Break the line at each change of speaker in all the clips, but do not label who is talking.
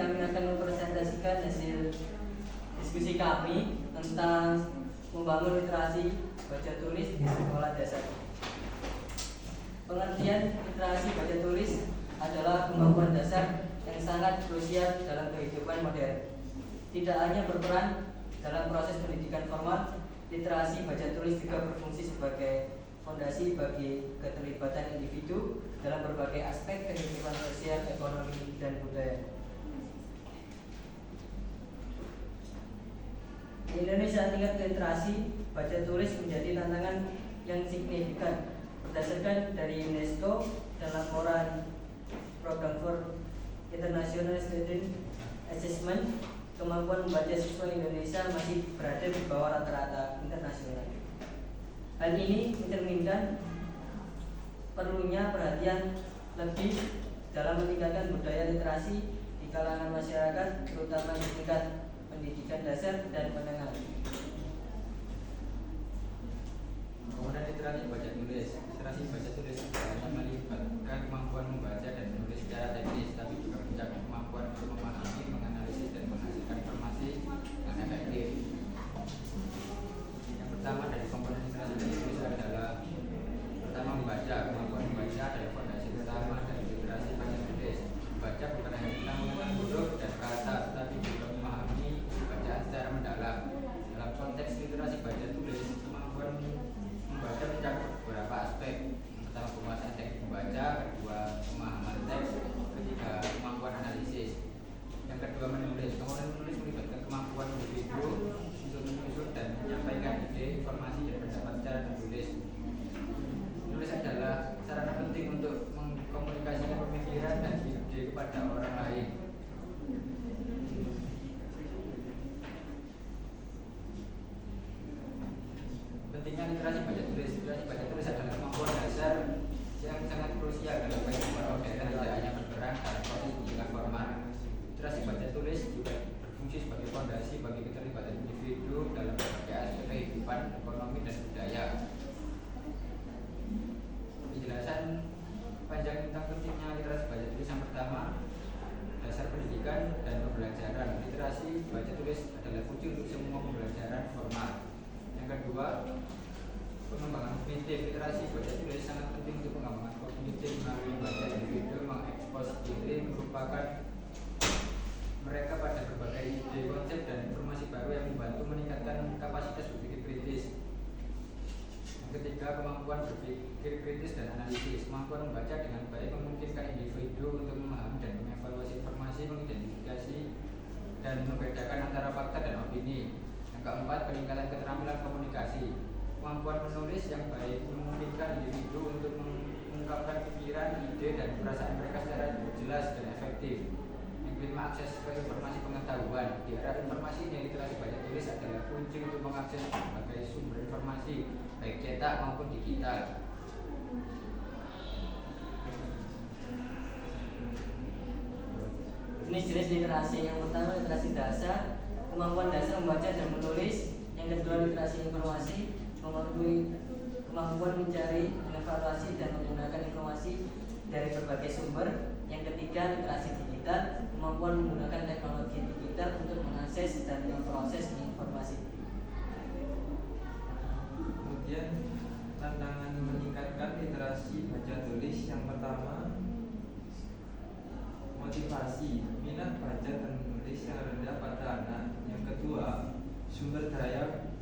kami akan mempresentasikan hasil diskusi kami tentang membangun literasi baca tulis di sekolah dasar. Pengertian literasi baca tulis adalah kemampuan dasar yang sangat krusial dalam kehidupan modern. Tidak hanya berperan dalam proses pendidikan formal, literasi baca tulis juga berfungsi sebagai fondasi bagi keterlibatan individu dalam berbagai aspek kehidupan sosial, ekonomi, dan budaya. Di Indonesia, tingkat literasi baca tulis menjadi tantangan yang signifikan. Berdasarkan dari UNESCO dan laporan Program for International Student Assessment, kemampuan membaca siswa Indonesia masih berada di bawah rata-rata internasional. Hal ini mencerminkan perlunya perhatian lebih dalam meningkatkan budaya literasi di kalangan masyarakat, terutama di tingkat pendidikan dasar dan menengah.
Kemudian literasi baca tulis. Literasi baca tulis hanya melibatkan kemampuan membaca dan menulis secara teknis, tapi juga mencakup kemampuan untuk memahami, menganalisis, dan menghasilkan informasi yang efektif. Yang pertama dari komponen literasi baca tulis adalah pertama membaca. Kemampuan membaca adalah fondasi utama dari literasi baca tulis. Membaca bukan hanya tentang mengenal huruf dan kata, tetapi juga memahami bacaan secara mendalam. Dalam konteks literasi baca tulis, kemampuan membaca mencakup beberapa aspek. Yang pertama penguasaan teks membaca, kedua pemahaman teks, ketiga kemampuan analisis, yang kedua menulis. Kemudian menulis melibatkan kemampuan individu untuk menyusun dan menyampaikan ide, informasi, dan pendapat secara tertulis. Menulis adalah sarana penting untuk mengkomunikasikan pemikiran dan ide kepada orang lain. Pentingnya literasi baca tulis. Literasi baca tulis adalah kemampuan dasar yang sangat krusial dalam kehidupan modern, tidak hanya berperan dalam proses pendidikan formal. Literasi baca tulis juga berfungsi sebagai fondasi bagi keterlibatan individu dalam berbagai aspek kehidupan, ekonomi, dan budaya. Penjelasan panjang tentang pentingnya literasi baca tulis. Yang pertama, dasar pendidikan dan pembelajaran. Literasi baca tulis adalah kunci untuk semua pembelajaran formal. Yang kedua, pengembangan kognitif. Literasi baca tulis sangat penting untuk pengembangan kognitif melalui membaca individu mengekspos diri, merupakan mereka pada berbagai ide, konsep, dan informasi baru yang membantu meningkatkan kapasitas berpikir kritis. Yang ketiga, kemampuan berpikir kritis dan analisis. Kemampuan membaca dengan baik memungkinkan individu untuk memahami dan mengevaluasi informasi, mengidentifikasi dan membedakan antara fakta dan opini. Yang keempat, peningkatan keterampilan komunikasi. Kemampuan menulis yang baik memungkinkan individu untuk mengungkapkan pikiran, ide, dan perasaan mereka secara jelas dan efektif. Yang kelima, akses ke informasi pengetahuan. Di era informasi ini, literasi baca tulis adalah kunci untuk mengakses berbagai sumber informasi, baik cetak maupun digital.
Jenis-jenis literasi. Yang pertama, literasi dasar, kemampuan dasar membaca dan menulis. Yang kedua, literasi informasi, kemampuan mencari, mengevaluasi, dan menggunakan informasi dari berbagai sumber. Yang ketiga, literasi digital, kemampuan menggunakan teknologi digital untuk mengakses dan memproses informasi.
Kemudian tantangan meningkatkan literasi baca tulis. Yang pertama, motivasi, minat baca dan menulis yang rendah pada anak. Yang kedua, sumber daya,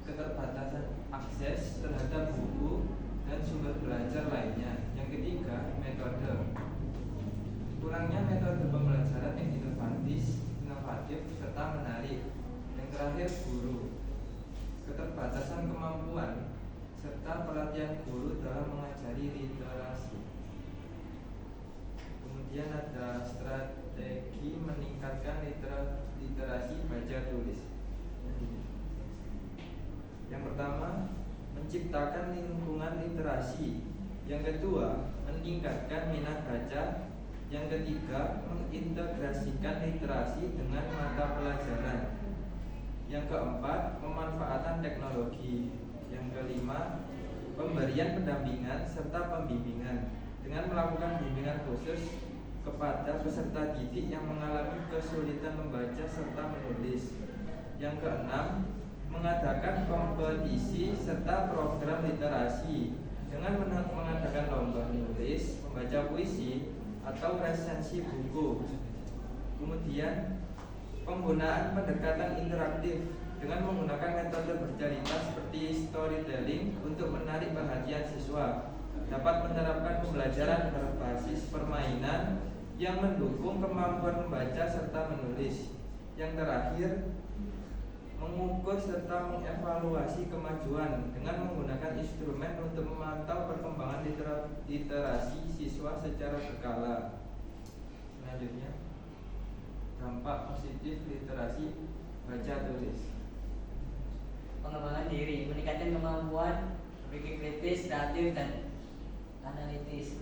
keterbatasan akses terhadap buku dan sumber belajar lainnya. Yang ketiga, metode, kurangnya metode pembelajaran yang inovatif serta menarik. Yang terakhir, guru, keterbatasan kemampuan serta pelatihan guru dalam mengajari literasi. Kemudian ada strategi meningkatkan literasi baca tulis. Yang pertama, menciptakan lingkungan literasi. Yang kedua, meningkatkan minat baca. Yang ketiga, mengintegrasikan literasi dengan mata pelajaran. Yang keempat, pemanfaatan teknologi. Yang kelima, pemberian pendampingan serta pembimbingan dengan melakukan bimbingan khusus kepada peserta didik yang mengalami kesulitan membaca serta menulis. Yang keenam, mengadakan kompetisi serta program literasi dengan mengadakan lomba menulis, membaca puisi, atau resensi buku. Kemudian, penggunaan pendekatan interaktif dengan menggunakan metode bercerita seperti storytelling untuk menarik perhatian siswa, dapat menerapkan pembelajaran berbasis permainan yang mendukung kemampuan membaca serta menulis. Yang terakhir, mengukur serta mengevaluasi kemajuan dengan menggunakan instrumen untuk memantau perkembangan literasi siswa secara berkala. Selanjutnya, dampak positif literasi baca tulis.
Pengembangan diri, meningkatkan kemampuan berpikir kritis, kreatif, dan analitis.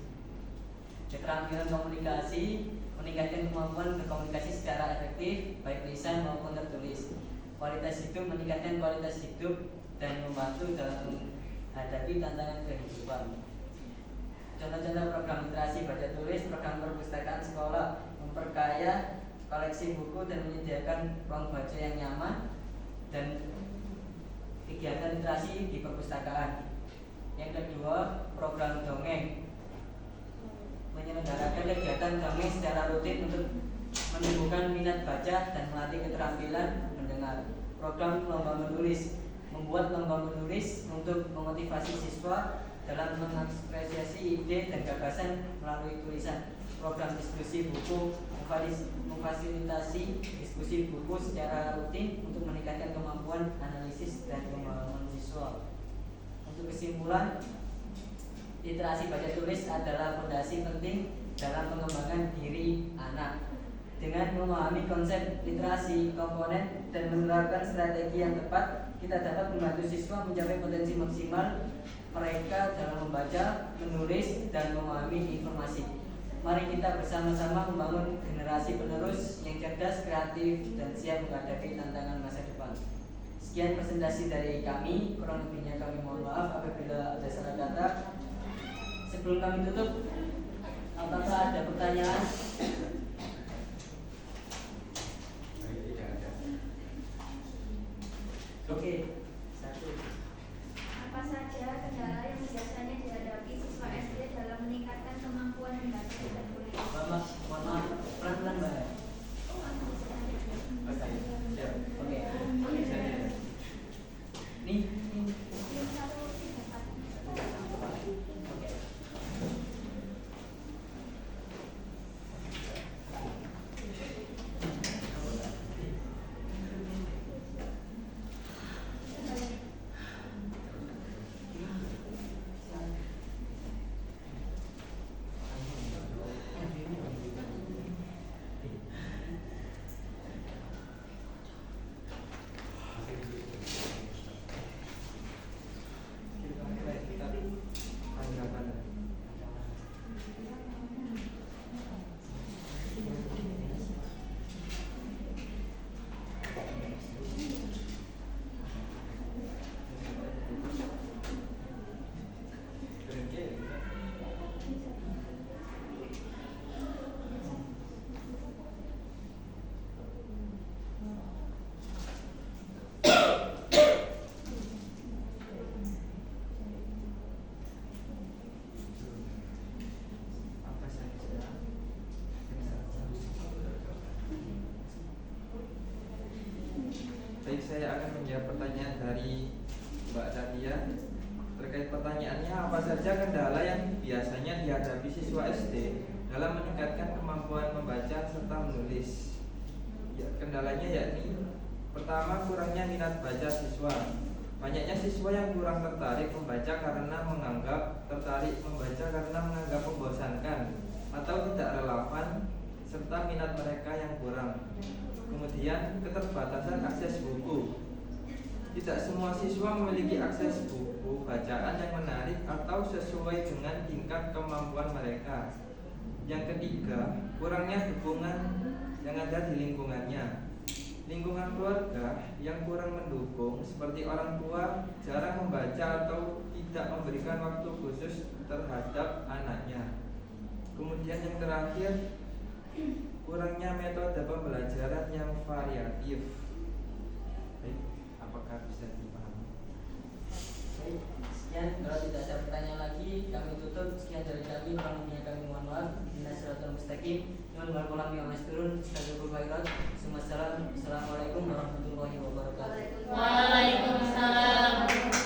Keterampilan komunikasi, meningkatkan kemampuan berkomunikasi secara efektif, baik lisan maupun tertulis. Kualitas hidup, meningkatkan kualitas hidup dan membantu dalam menghadapi tantangan kehidupan. Contoh-contoh program literasi baca tulis: program perpustakaan sekolah memperkaya koleksi buku dan menyediakan ruang baca yang nyaman, dan kegiatan literasi di perpustakaan. Yang kedua, program dongeng, menyelenggarakan kegiatan dongeng secara rutin untuk menumbuhkan minat baca dan melatih keterampilan mendengar. Program lomba menulis, membuat lomba menulis untuk memotivasi siswa dalam mengekspresiasi ide dan gagasan melalui tulisan. Program diskusi buku, memfasilitasi diskusi buku secara rutin untuk meningkatkan kemampuan analisis dan pemahaman siswa. Untuk kesimpulan, literasi baca tulis adalah fondasi penting dalam pengembangan diri anak. Dengan memahami konsep literasi, komponen, dan menerapkan strategi yang tepat, kita dapat membantu siswa mencapai potensi maksimal mereka dalam membaca, menulis, dan memahami informasi. Mari kita bersama-sama membangun generasi penerus yang cerdas, kreatif, dan siap menghadapi tantangan masa depan. Sekian presentasi dari kami, kurang lebihnya kami mohon maaf apabila ada salah kata. Sebelum kami tutup, apakah ada pertanyaan? Oke, satu.
Apa saja kendala yang biasanya dihadapi siswa SD dalam meningkatkan kemampuan membaca dan tulis?
Mohon maaf, pelan-pelan Mbak. Oke. Nih. Oke.
Baik, saya akan menjawab pertanyaan dari Mbak Nadia. Terkait pertanyaannya, apa saja kendala yang biasanya dihadapi siswa SD dalam meningkatkan kemampuan membaca serta menulis? Ya, kendalanya yakni pertama, kurangnya minat baca siswa. Banyaknya siswa yang kurang tertarik membaca karena menganggap membosankan atau tidak relevan, serta minat mereka yang kurang. Kemudian, keterbatasan akses buku. Tidak semua siswa memiliki akses buku bacaan yang menarik atau sesuai dengan tingkat kemampuan mereka. Yang ketiga, kurangnya dukungan yang ada di lingkungannya. Lingkungan keluarga yang kurang mendukung, seperti orang tua jarang membaca atau tidak memberikan waktu khusus terhadap anaknya. Kemudian yang terakhir, kurangnya metode pembelajaran yang variatif. Baik, apakah bisa dipahami?
Baik, sekian. Kalau tidak ada pertanyaan lagi, kami tutup. Sekian dari kami. Kurang lebihnya kami mohon maaf. Bismillahirrahmanirrahim. Mustaqim. Assalamualaikum warahmatullahi wabarakatuh.
Waalaikumsalam.